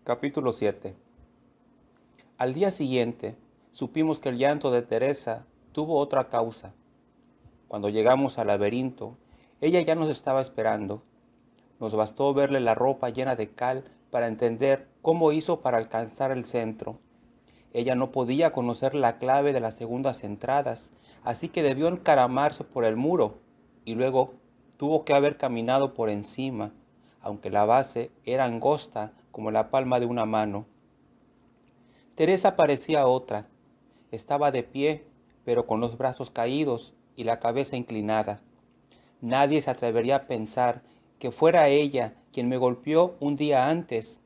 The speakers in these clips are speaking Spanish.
Capítulo 7. Al día siguiente, supimos que el llanto de Teresa tuvo otra causa. Cuando llegamos al laberinto, ella ya nos estaba esperando. Nos bastó verle la ropa llena de cal para entender cómo hizo para alcanzar el centro. Ella no podía conocer la clave de las segundas entradas, así que debió encaramarse por el muro y luego tuvo que haber caminado por encima, aunque la base era angosta como la palma de una mano. Teresa parecía otra. Estaba de pie, pero con los brazos caídos y la cabeza inclinada. Nadie se atrevería a pensar que fuera ella quien me golpeó un día antes.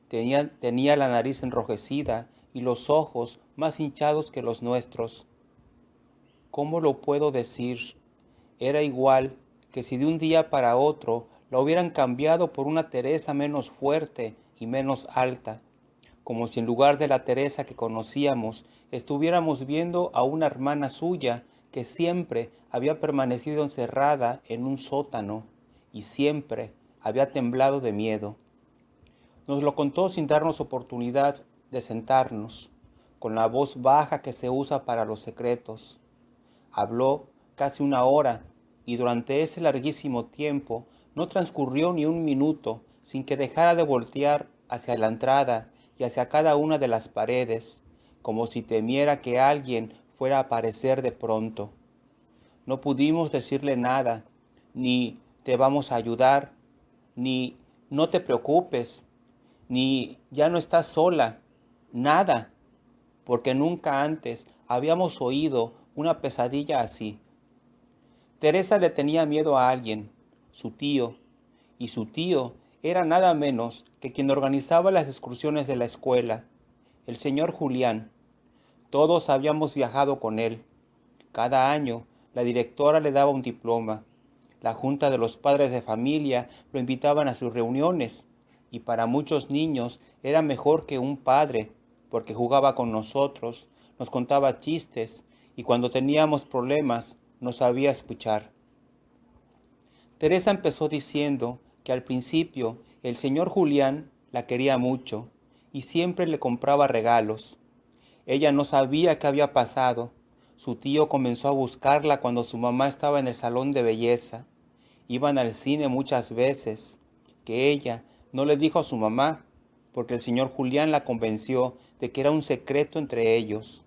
Tenía la nariz enrojecida y los ojos más hinchados que los nuestros. ¿Cómo lo puedo decir? Era igual que si de un día para otro la hubieran cambiado por una Teresa menos fuerte y menos alta, como si en lugar de la Teresa que conocíamos estuviéramos viendo a una hermana suya que siempre había permanecido encerrada en un sótano y siempre había temblado de miedo. Nos lo contó sin darnos oportunidad de sentarnos, con la voz baja que se usa para los secretos. Habló casi una hora y durante ese larguísimo tiempo no transcurrió ni un minuto sin que dejara de voltear hacia la entrada y hacia cada una de las paredes, como si temiera que alguien fuera a aparecer de pronto. No pudimos decirle nada, ni te vamos a ayudar, ni no te preocupes, ni ya no estás sola, nada, porque nunca antes habíamos oído una pesadilla así. Teresa le tenía miedo a alguien, su tío, y su tío era nada menos que quien organizaba las excursiones de la escuela, el señor Julián. Todos habíamos viajado con él. Cada año la directora le daba un diploma. La junta de los padres de familia lo invitaban a sus reuniones y para muchos niños era mejor que un padre porque jugaba con nosotros, nos contaba chistes y cuando teníamos problemas nos sabía escuchar. Teresa empezó diciendo que al principio el señor Julián la quería mucho y siempre le compraba regalos. Ella no sabía qué había pasado. Su tío comenzó a buscarla cuando su mamá estaba en el salón de belleza. Iban al cine muchas veces, que ella no le dijo a su mamá, porque el señor Julián la convenció de que era un secreto entre ellos,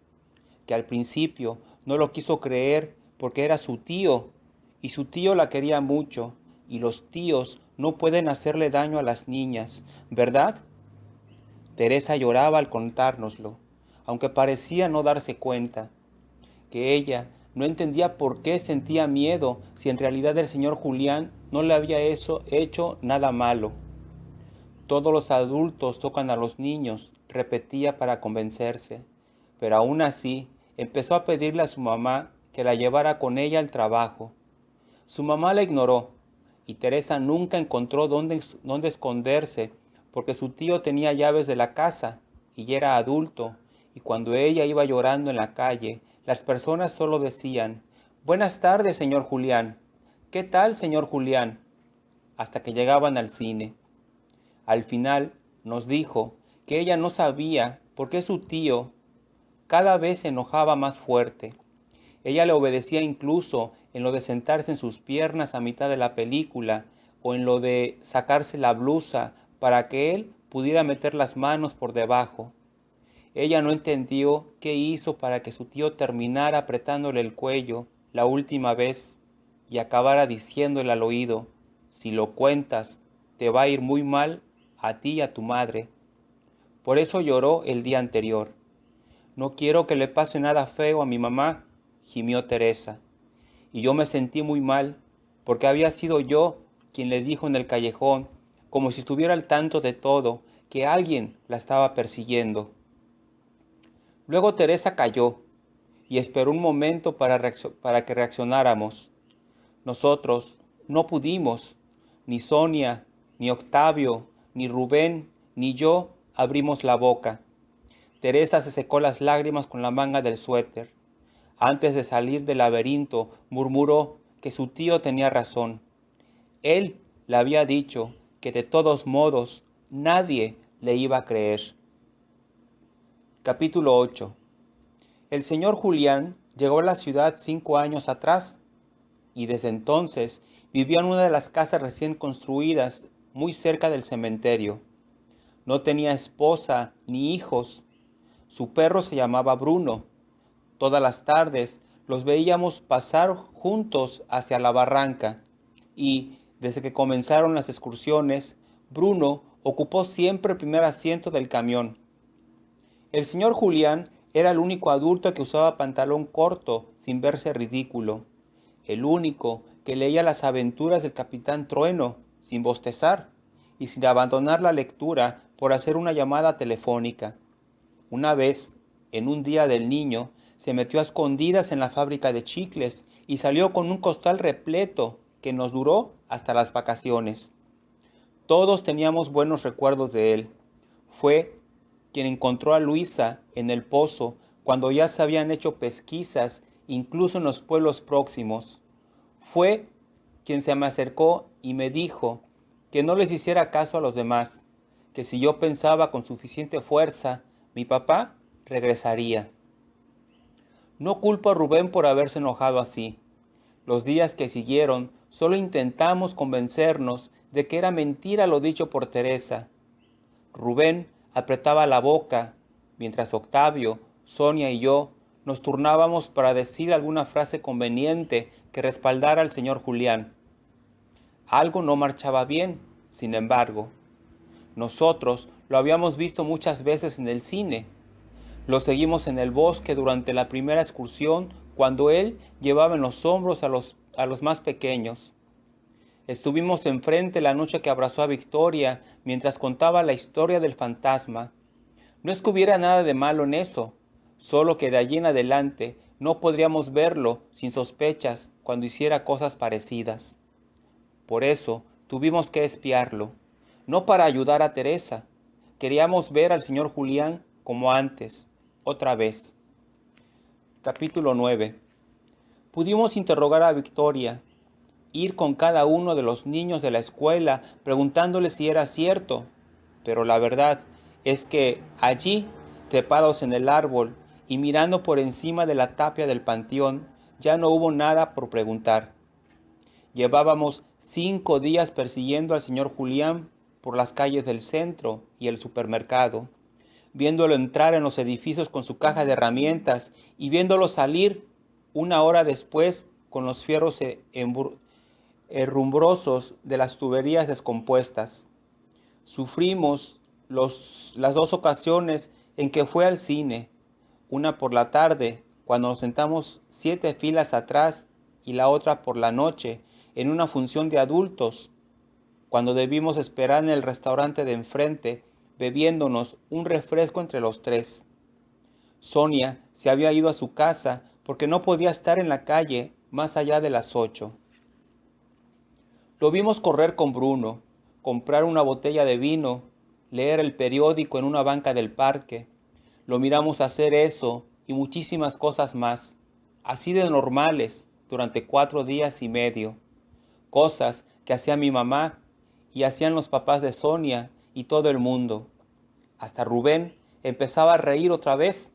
que al principio no lo quiso creer porque era su tío, y su tío la quería mucho, y los tíos no pueden hacerle daño a las niñas, ¿verdad? Teresa lloraba al contárnoslo, aunque parecía no darse cuenta, que ella no entendía por qué sentía miedo si en realidad el señor Julián no le había hecho nada malo. Todos los adultos tocan a los niños, repetía para convencerse, pero aún así empezó a pedirle a su mamá que la llevara con ella al trabajo. Su mamá la ignoró y Teresa nunca encontró dónde esconderse porque su tío tenía llaves de la casa y ya era adulto, y cuando ella iba llorando en la calle, las personas solo decían: «Buenas tardes, señor Julián». «¿Qué tal, señor Julián?», hasta que llegaban al cine. Al final nos dijo que ella no sabía por qué su tío cada vez se enojaba más fuerte. Ella le obedecía incluso en lo de sentarse en sus piernas a mitad de la película o en lo de sacarse la blusa para que él pudiera meter las manos por debajo. Ella no entendió qué hizo para que su tío terminara apretándole el cuello la última vez y acabara diciéndole al oído: «Si lo cuentas, te va a ir muy mal a ti y a tu madre». Por eso lloró el día anterior. «No quiero que le pase nada feo a mi mamá», gimió Teresa. Y yo me sentí muy mal, porque había sido yo quien le dijo en el callejón, como si estuviera al tanto de todo, que alguien la estaba persiguiendo. Luego Teresa calló y esperó un momento para que reaccionáramos. Nosotros no pudimos, ni Sonia, ni Octavio, ni Rubén, ni yo abrimos la boca. Teresa se secó las lágrimas con la manga del suéter. Antes de salir del laberinto, murmuró que su tío tenía razón. Él le había dicho que de todos modos nadie le iba a creer. Capítulo 8. El señor Julián llegó a la ciudad 5 años atrás y desde entonces vivía en una de las casas recién construidas muy cerca del cementerio. No tenía esposa ni hijos. Su perro se llamaba Bruno. Todas las tardes los veíamos pasar juntos hacia la barranca y, desde que comenzaron las excursiones, Bruno ocupó siempre el primer asiento del camión. El señor Julián era el único adulto que usaba pantalón corto sin verse ridículo, el único que leía las aventuras del Capitán Trueno sin bostezar y sin abandonar la lectura por hacer una llamada telefónica. Una vez, en un día del niño, se metió a escondidas en la fábrica de chicles y salió con un costal repleto que nos duró hasta las vacaciones. Todos teníamos buenos recuerdos de él. Fue quien encontró a Luisa en el pozo cuando ya se habían hecho pesquisas incluso en los pueblos próximos. Fue quien se me acercó y me dijo que no les hiciera caso a los demás, que si yo pensaba con suficiente fuerza, mi papá regresaría. No culpo a Rubén por haberse enojado así. Los días que siguieron solo intentamos convencernos de que era mentira lo dicho por Teresa. Rubén apretaba la boca, mientras Octavio, Sonia y yo nos turnábamos para decir alguna frase conveniente que respaldara al señor Julián. Algo no marchaba bien, sin embargo. Nosotros lo habíamos visto muchas veces en el cine. Lo seguimos en el bosque durante la primera excursión cuando él llevaba en los hombros a los más pequeños. Estuvimos enfrente la noche que abrazó a Victoria mientras contaba la historia del fantasma. No es que hubiera nada de malo en eso, solo que de allí en adelante no podríamos verlo sin sospechas cuando hiciera cosas parecidas. Por eso tuvimos que espiarlo, no para ayudar a Teresa. Queríamos ver al señor Julián como antes, otra vez. Capítulo 9. Pudimos interrogar a Victoria, ir con cada uno de los niños de la escuela preguntándoles si era cierto, pero la verdad es que allí, trepados en el árbol y mirando por encima de la tapia del panteón, ya no hubo nada por preguntar. Llevábamos 5 días persiguiendo al señor Julián por las calles del centro y el supermercado, viéndolo entrar en los edificios con su caja de herramientas y viéndolo salir 1 hora después con los fierros herrumbrosos de las tuberías descompuestas. Sufrimos las 2 ocasiones en que fue al cine, una por la tarde, cuando nos sentamos 7 filas atrás, y la otra por la noche, en una función de adultos, cuando debimos esperar en el restaurante de enfrente, bebiéndonos un refresco entre los 3. Sonia se había ido a su casa porque no podía estar en la calle más allá de las 8. Lo vimos correr con Bruno, comprar una botella de vino, leer el periódico en una banca del parque. Lo miramos hacer eso y muchísimas cosas más, así de normales, durante 4 días y medio. Cosas que hacía mi mamá y hacían los papás de Sonia y todo el mundo. Hasta Rubén empezaba a reír otra vez,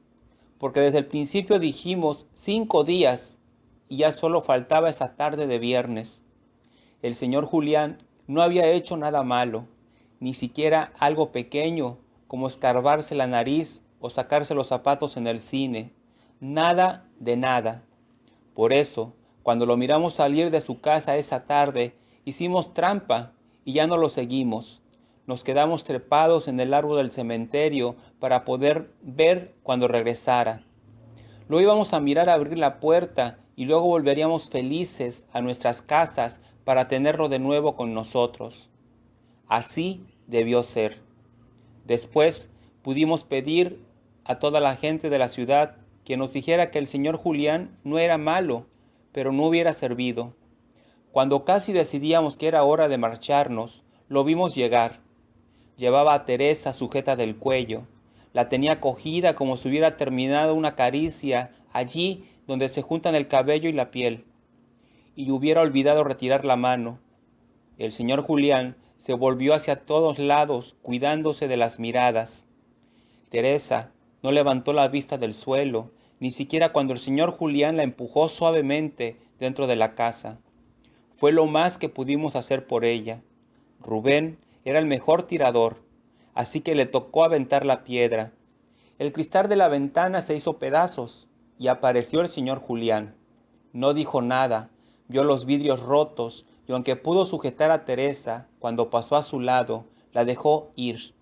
porque desde el principio dijimos 5 días y ya solo faltaba esa tarde de viernes. El señor Julián no había hecho nada malo, ni siquiera algo pequeño como escarbarse la nariz o sacarse los zapatos en el cine. Nada de nada. Por eso, cuando lo miramos salir de su casa esa tarde, hicimos trampa y ya no lo seguimos. Nos quedamos trepados en el árbol del cementerio para poder ver cuando regresara. Lo íbamos a mirar abrir la puerta y luego volveríamos felices a nuestras casas para tenerlo de nuevo con nosotros. Así debió ser. Después pudimos pedir a toda la gente de la ciudad que nos dijera que el señor Julián no era malo, pero no hubiera servido. Cuando casi decidíamos que era hora de marcharnos, lo vimos llegar. Llevaba a Teresa sujeta del cuello. La tenía cogida como si hubiera terminado una caricia allí donde se juntan el cabello y la piel, y hubiera olvidado retirar la mano. El señor Julián se volvió hacia todos lados, cuidándose de las miradas. Teresa no levantó la vista del suelo, ni siquiera cuando el señor Julián la empujó suavemente dentro de la casa. Fue lo más que pudimos hacer por ella. Rubén era el mejor tirador, así que le tocó aventar la piedra. El cristal de la ventana se hizo pedazos y apareció el señor Julián. No dijo nada, vio los vidrios rotos y aunque pudo sujetar a Teresa cuando pasó a su lado, la dejó ir.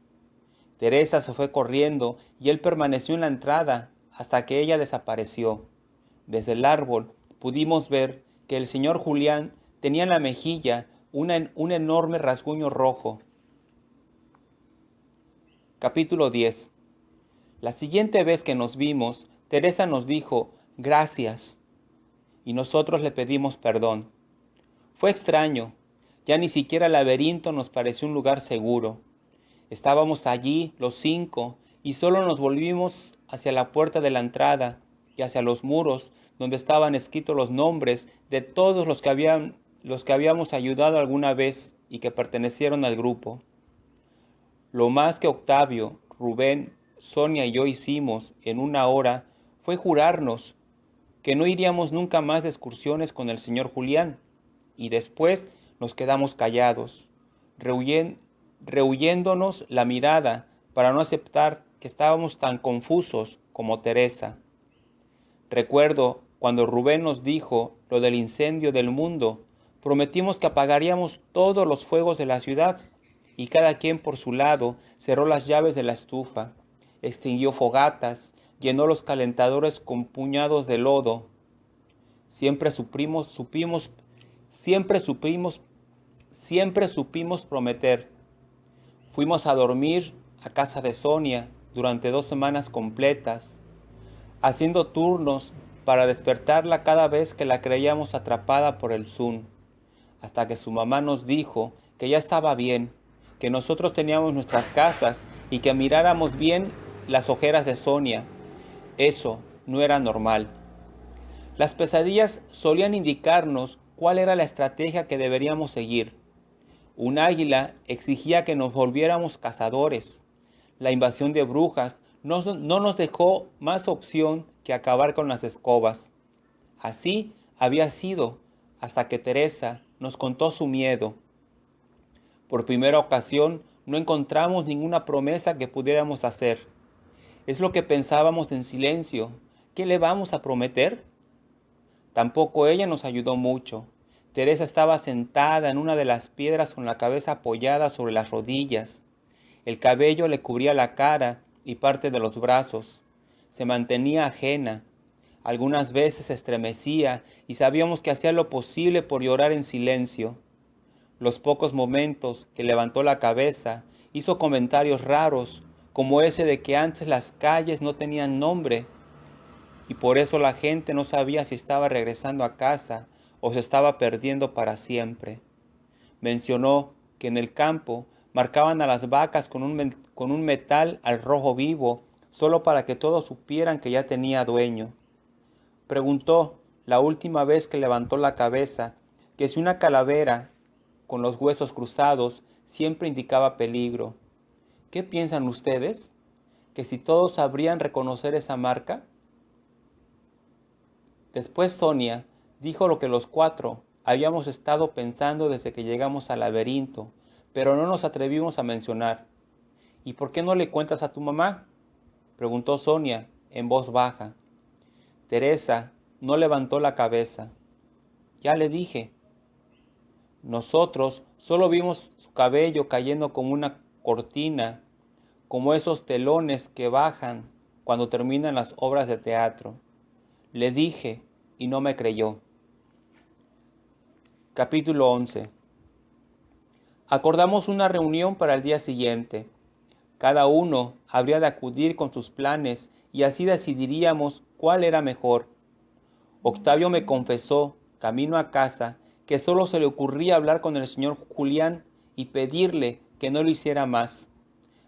Teresa se fue corriendo y él permaneció en la entrada hasta que ella desapareció. Desde el árbol pudimos ver que el señor Julián tenía en la mejilla un enorme rasguño rojo. Capítulo 10. La siguiente vez que nos vimos, Teresa nos dijo gracias y nosotros le pedimos perdón. Fue extraño, ya ni siquiera el laberinto nos pareció un lugar seguro. Estábamos allí los 5 y solo nos volvimos hacia la puerta de la entrada y hacia los muros donde estaban escritos los nombres de todos los que habíamos ayudado alguna vez y que pertenecieron al grupo. Lo más que Octavio, Rubén, Sonia y yo hicimos en una hora fue jurarnos que no iríamos nunca más de excursiones con el señor Julián, y después nos quedamos callados, rehuyéndonos la mirada para no aceptar que estábamos tan confusos como Teresa. Recuerdo cuando Rubén nos dijo lo del incendio del mundo, prometimos que apagaríamos todos los fuegos de la ciudad, y cada quien por su lado cerró las llaves de la estufa, extinguió fogatas, llenó los calentadores con puñados de lodo. Siempre supimos prometer. Fuimos a dormir a casa de Sonia durante 2 semanas completas, haciendo turnos para despertarla cada vez que la creíamos atrapada por el Zoom, hasta que su mamá nos dijo que ya estaba bien, que nosotros teníamos nuestras casas y que miráramos bien las ojeras de Sonia. Eso no era normal. Las pesadillas solían indicarnos cuál era la estrategia que deberíamos seguir. Un águila exigía que nos volviéramos cazadores. La invasión de brujas no nos dejó más opción que acabar con las escobas. Así había sido hasta que Teresa nos contó su miedo. Por primera ocasión no encontramos ninguna promesa que pudiéramos hacer. Es lo que pensábamos en silencio. ¿Qué le vamos a prometer? Tampoco ella nos ayudó mucho. Teresa estaba sentada en una de las piedras con la cabeza apoyada sobre las rodillas. El cabello le cubría la cara y parte de los brazos. Se mantenía ajena. Algunas veces se estremecía y sabíamos que hacía lo posible por llorar en silencio. Los pocos momentos que levantó la cabeza, hizo comentarios raros, como ese de que antes las calles no tenían nombre, y por eso la gente no sabía si estaba regresando a casa o se estaba perdiendo para siempre. Mencionó que en el campo marcaban a las vacas con un metal al rojo vivo, solo para que todos supieran que ya tenía dueño. Preguntó, la última vez que levantó la cabeza, que si una calavera con los huesos cruzados siempre indicaba peligro. ¿Qué piensan ustedes? ¿Que si todos sabrían reconocer esa marca? Después Sonia dijo lo que los 4 habíamos estado pensando desde que llegamos al laberinto, pero no nos atrevimos a mencionar. ¿Y por qué no le cuentas a tu mamá?, preguntó Sonia en voz baja. Teresa no levantó la cabeza. Ya le dije. Nosotros solo vimos su cabello cayendo como una cortina, como esos telones que bajan cuando terminan las obras de teatro. Le dije y no me creyó. Capítulo 11. Acordamos una reunión para el día siguiente. Cada uno habría de acudir con sus planes y así decidiríamos cuál era mejor. Octavio me confesó, camino a casa, que solo se le ocurría hablar con el señor Julián y pedirle que no lo hiciera más.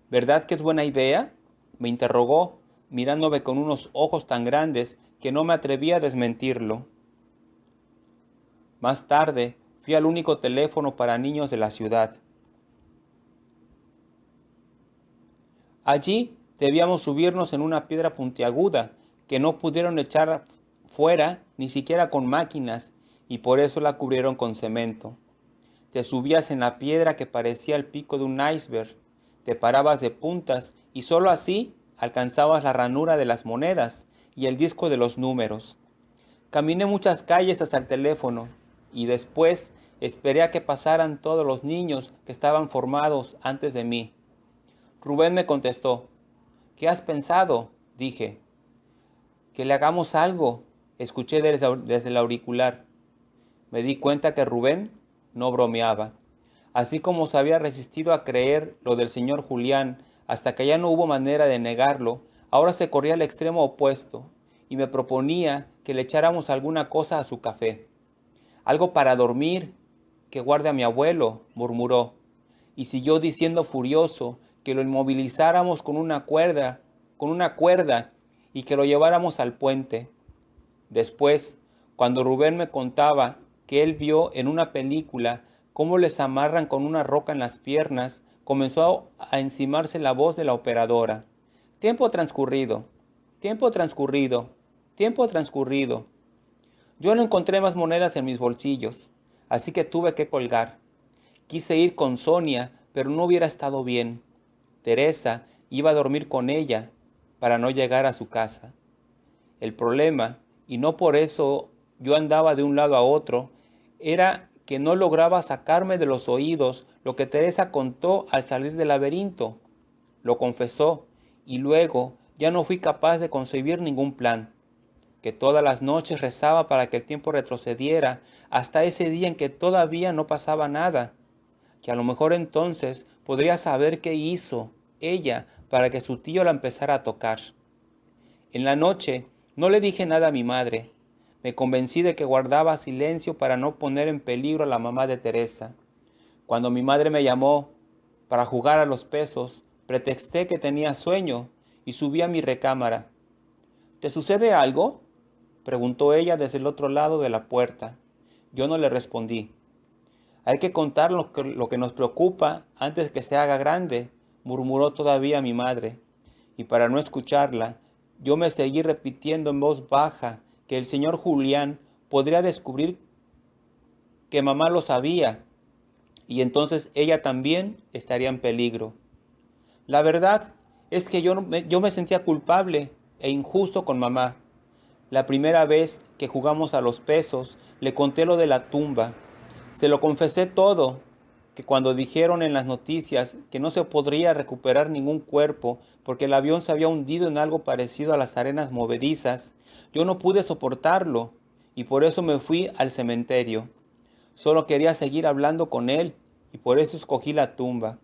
¿Verdad que es buena idea?, me interrogó, mirándome con unos ojos tan grandes que no me atrevía a desmentirlo. Más tarde fui al único teléfono para niños de la ciudad. Allí debíamos subirnos en una piedra puntiaguda que no pudieron echar fuera ni siquiera con máquinas, y por eso la cubrieron con cemento. Te subías en la piedra que parecía el pico de un iceberg, te parabas de puntas y sólo así alcanzabas la ranura de las monedas y el disco de los números. Caminé muchas calles hasta el teléfono y después esperé a que pasaran todos los niños que estaban formados antes de mí. Rubén me contestó. ¿Qué has pensado? Dije. Que le hagamos algo, escuché desde el auricular. Me di cuenta que Rubén no bromeaba. Así como se había resistido a creer lo del señor Julián hasta que ya no hubo manera de negarlo, ahora se corría al extremo opuesto y me proponía que le echáramos alguna cosa a su café. Algo para dormir, que guarde a mi abuelo, murmuró, y siguió diciendo furioso que lo inmovilizáramos con una cuerda, y que lo lleváramos al puente. Después, cuando Rubén me contaba que él vio en una película cómo les amarran con una roca en las piernas, comenzó a encimarse la voz de la operadora. Tiempo transcurrido, tiempo transcurrido, tiempo transcurrido. Yo no encontré más monedas en mis bolsillos, así que tuve que colgar. Quise ir con Sonia, pero no hubiera estado bien. Teresa iba a dormir con ella para no llegar a su casa. El problema, y no por eso yo andaba de un lado a otro, era que no lograba sacarme de los oídos lo que Teresa contó al salir del laberinto. Lo confesó, y luego ya no fui capaz de concebir ningún plan. Que todas las noches rezaba para que el tiempo retrocediera hasta ese día en que todavía no pasaba nada, que a lo mejor entonces podría saber qué hizo ella para que su tío la empezara a tocar. En la noche no le dije nada a mi madre. Me convencí de que guardaba silencio para no poner en peligro a la mamá de Teresa. Cuando mi madre me llamó para jugar a los pesos, pretexté que tenía sueño y subí a mi recámara. ¿Te sucede algo?, preguntó ella desde el otro lado de la puerta. Yo no le respondí. Hay que contar lo que nos preocupa antes que se haga grande, murmuró todavía mi madre. Y para no escucharla, yo me seguí repitiendo en voz baja que el señor Julián podría descubrir que mamá lo sabía, y entonces ella también estaría en peligro. La verdad es que yo me sentía culpable e injusto con mamá. La primera vez que jugamos a los pesos, le conté lo de la tumba. Se lo confesé todo, que cuando dijeron en las noticias que no se podría recuperar ningún cuerpo porque el avión se había hundido en algo parecido a las arenas movedizas, yo no pude soportarlo y por eso me fui al cementerio. Solo quería seguir hablando con él y por eso escogí la tumba.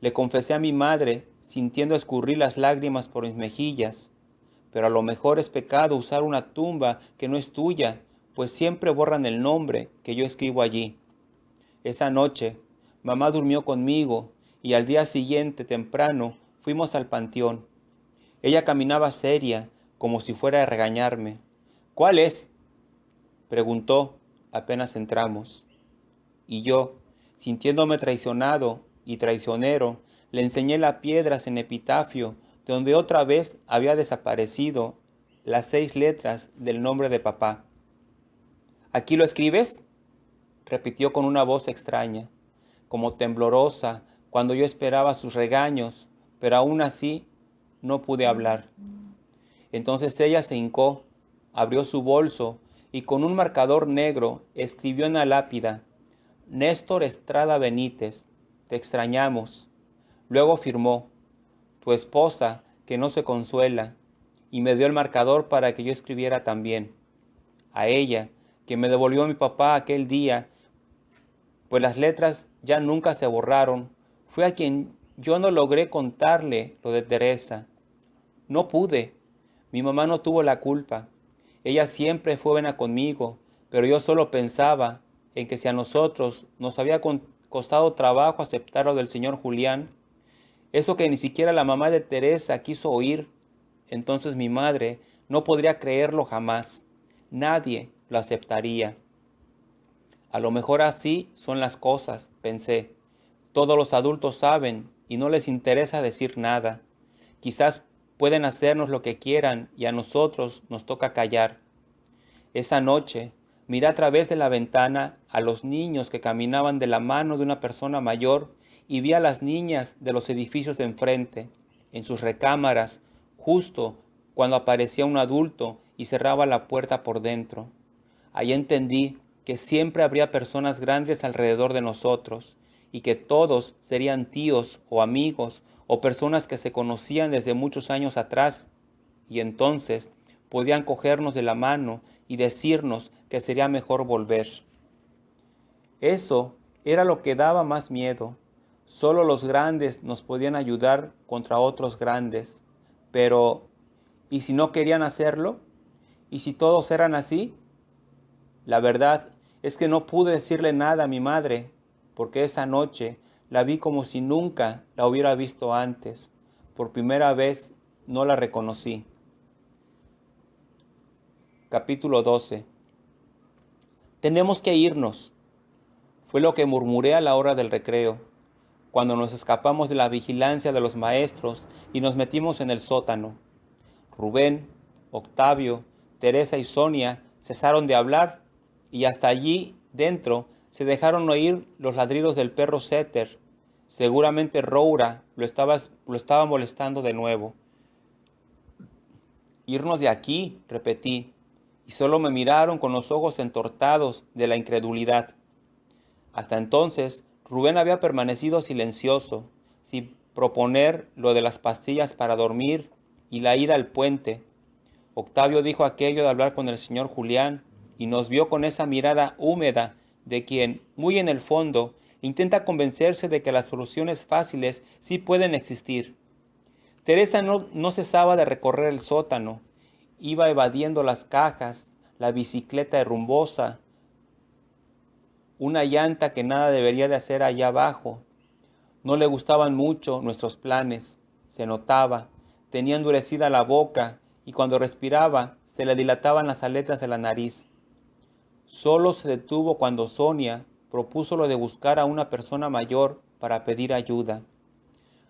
Le confesé a mi madre, sintiendo escurrir las lágrimas por mis mejillas. Pero a lo mejor es pecado usar una tumba que no es tuya, pues siempre borran el nombre que yo escribo allí. Esa noche, mamá durmió conmigo y al día siguiente temprano fuimos al panteón. Ella caminaba seria, como si fuera a regañarme. ¿Cuál es?, preguntó apenas entramos. Y yo, sintiéndome traicionado y traicionero, le enseñé la piedra en epitafio, donde otra vez había desaparecido las 6 letras del nombre de papá. ¿Aquí lo escribes?, repitió con una voz extraña, como temblorosa, cuando yo esperaba sus regaños, pero aún así no pude hablar. Entonces ella se hincó, abrió su bolso y con un marcador negro escribió en la lápida: Néstor Estrada Benítez, te extrañamos. Luego firmó: tu esposa, que no se consuela, y me dio el marcador para que yo escribiera también. A ella, que me devolvió mi papá aquel día, pues las letras ya nunca se borraron, fue a quien yo no logré contarle lo de Teresa. No pude. Mi mamá no tuvo la culpa. Ella siempre fue buena conmigo, pero yo solo pensaba en que si a nosotros nos había costado trabajo aceptar lo del señor Julián, eso que ni siquiera la mamá de Teresa quiso oír, entonces mi madre no podría creerlo jamás. Nadie lo aceptaría. A lo mejor así son las cosas, pensé. Todos los adultos saben y no les interesa decir nada. Quizás pueden hacernos lo que quieran y a nosotros nos toca callar. Esa noche miré a través de la ventana a los niños que caminaban de la mano de una persona mayor y vi a las niñas de los edificios de enfrente, en sus recámaras, justo cuando aparecía un adulto y cerraba la puerta por dentro. Ahí entendí que siempre habría personas grandes alrededor de nosotros y que todos serían tíos o amigos o personas que se conocían desde muchos años atrás, y entonces podían cogernos de la mano y decirnos que sería mejor volver. Eso era lo que daba más miedo. Solo los grandes nos podían ayudar contra otros grandes. Pero, ¿y si no querían hacerlo? ¿Y si todos eran así? La verdad es que no pude decirle nada a mi madre, porque esa noche la vi como si nunca la hubiera visto antes. Por primera vez no la reconocí. Capítulo 12. Tenemos que irnos, fue lo que murmuré a la hora del recreo, cuando nos escapamos de la vigilancia de los maestros y nos metimos en el sótano. Rubén, Octavio, Teresa y Sonia cesaron de hablar y hasta allí dentro se dejaron oír los ladridos del perro Setter. Seguramente Roura lo estaba molestando de nuevo. Irnos de aquí, repetí, y solo me miraron con los ojos entortados de la incredulidad. Hasta entonces, Rubén había permanecido silencioso, sin proponer lo de las pastillas para dormir y la ida al puente. Octavio dijo aquello de hablar con el señor Julián y nos vio con esa mirada húmeda de quien, muy en el fondo, intenta convencerse de que las soluciones fáciles sí pueden existir. Teresa no cesaba de recorrer el sótano, iba evadiendo las cajas, la bicicleta herrumbosa, una llanta que nada debería de hacer allá abajo. No le gustaban mucho nuestros planes, se notaba, tenía endurecida la boca y cuando respiraba se le dilataban las aletas de la nariz. Solo se detuvo cuando Sonia propuso lo de buscar a una persona mayor para pedir ayuda.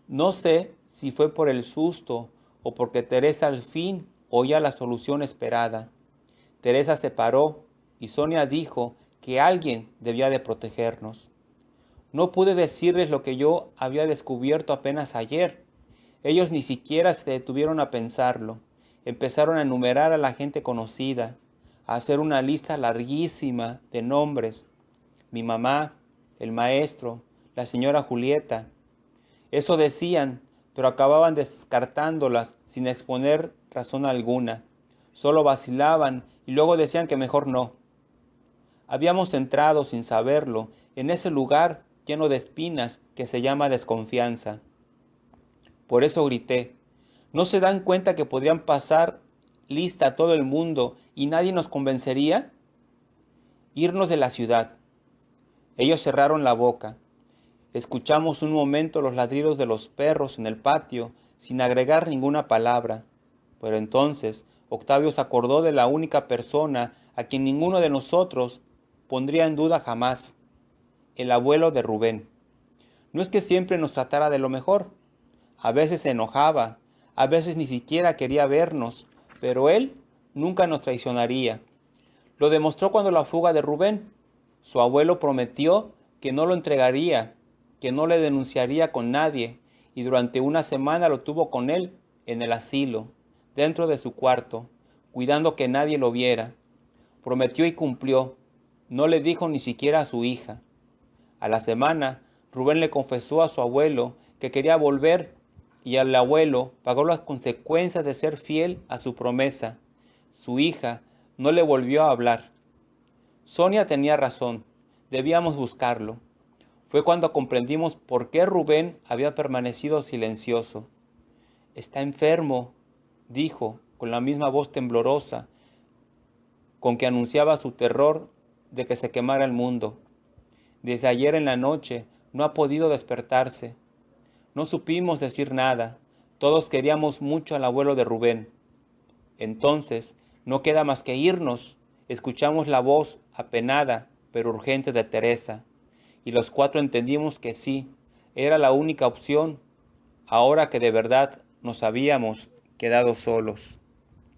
No sé si fue por el susto o porque Teresa al fin oía la solución esperada. Teresa se paró y Sonia dijo que alguien debía de protegernos. No pude decirles lo que yo había descubierto apenas ayer. Ellos ni siquiera se detuvieron a pensarlo. Empezaron a enumerar a la gente conocida, a hacer una lista larguísima de nombres. Mi mamá, el maestro, la señora Julieta. Eso decían, pero acababan descartándolas sin exponer razón alguna. Solo vacilaban y luego decían que mejor no. Habíamos entrado sin saberlo en ese lugar lleno de espinas que se llama desconfianza. Por eso grité, ¿no se dan cuenta que podrían pasar lista a todo el mundo y nadie nos convencería? Irnos de la ciudad. Ellos cerraron la boca. Escuchamos un momento los ladridos de los perros en el patio sin agregar ninguna palabra. Pero entonces Octavio se acordó de la única persona a quien ninguno de nosotros pondría en duda jamás, el abuelo de Rubén. No es que siempre nos tratara de lo mejor. A veces se enojaba, a veces ni siquiera quería vernos, pero él nunca nos traicionaría. Lo demostró cuando la fuga de Rubén. Su abuelo prometió que no lo entregaría, que no le denunciaría con nadie, y durante una semana lo tuvo con él en el asilo, dentro de su cuarto, cuidando que nadie lo viera. Prometió y cumplió. No le dijo ni siquiera a su hija. A la semana, Rubén le confesó a su abuelo que quería volver y el abuelo pagó las consecuencias de ser fiel a su promesa. Su hija no le volvió a hablar. Sonia tenía razón, debíamos buscarlo. Fue cuando comprendimos por qué Rubén había permanecido silencioso. Está enfermo, dijo con la misma voz temblorosa con que anunciaba su terror de que se quemara el mundo. Desde ayer en la noche no ha podido despertarse. No supimos decir nada. Todos queríamos mucho al abuelo de Rubén. Entonces, no queda más que irnos. Escuchamos la voz apenada, pero urgente de Teresa. Y los cuatro entendimos que sí, era la única opción, ahora que de verdad nos habíamos quedado solos.